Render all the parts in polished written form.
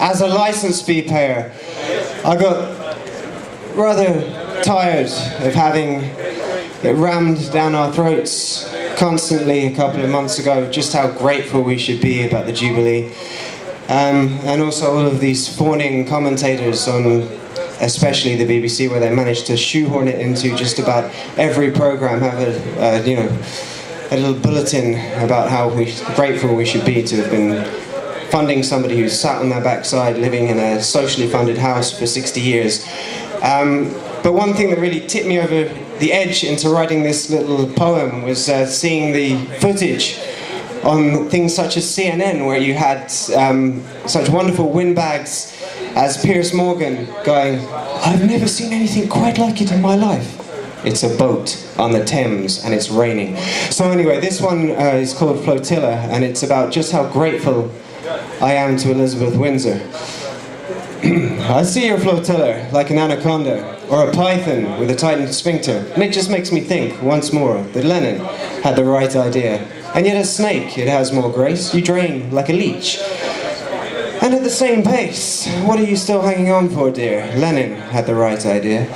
As a license fee payer, I got rather tired of having it rammed down our throats constantly a couple of months ago, just how grateful we should be about the Jubilee. And also all of these fawning commentators on especially the BBC, where they managed to shoehorn it into just about every programme, have a little bulletin about how grateful we should be to have been funding somebody who sat on their backside living in a socially funded house for 60 years. But one thing that really tipped me over the edge into writing this little poem was seeing the footage on things such as CNN, where you had such wonderful windbags as Piers Morgan going, "I've never seen anything quite like it in my life. It's a boat on the Thames and it's raining." So anyway, this one is called Flotilla, and it's about just how grateful I am to Elizabeth Windsor. I see your flotilla like an anaconda or a python with a tightened sphincter, and it just makes me think once more that Lenin had the right idea. And yet a snake, it has more grace. You drain like a leech. And at the same pace, what are you still hanging on for, dear? Lenin had the right idea.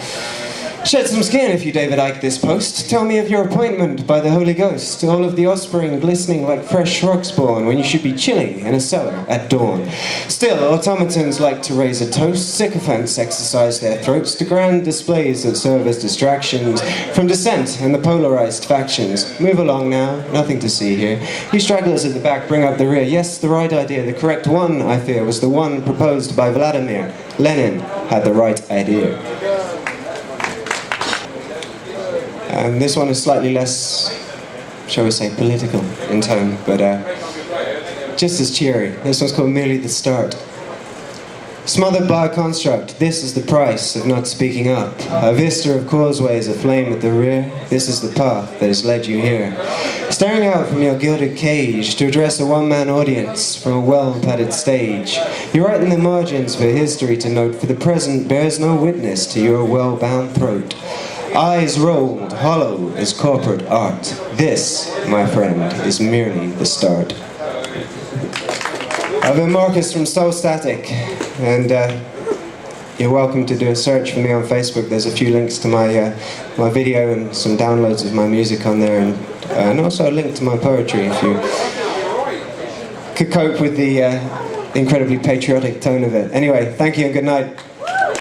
Shed some skin if you David Icke this post. Tell me of your appointment by the Holy Ghost. All of the offspring glistening like fresh shrug spawn when you should be chilling in a cellar at dawn. Still, automatons like to raise a toast. Sycophants exercise their throats to grand displays that serve as distractions from dissent and the polarized factions. Move along now, nothing to see here. You stragglers at the back, bring up the rear. Yes, the right idea, the correct one, I fear, was the one proposed by Vladimir. Lenin had the right idea. And this one is slightly less, shall we say, political in tone, but just as cheery. This one's called Merely the Start. Smothered by a construct, this is the price of not speaking up. A vista of causeways aflame at the rear, this is the path that has led you here. Staring out from your gilded cage to address a one-man audience from a well-padded stage. You write in the margins for history to note, for the present bears no witness to your well-bound throat. Eyes rolled, hollow as corporate art. This, my friend, is merely the start. I've been Marcus from So Static, and you're welcome to do a search for me on Facebook. There's a few links to my my video and some downloads of my music on there, and also a link to my poetry if you could cope with the incredibly patriotic tone of it. Anyway, thank you and good night.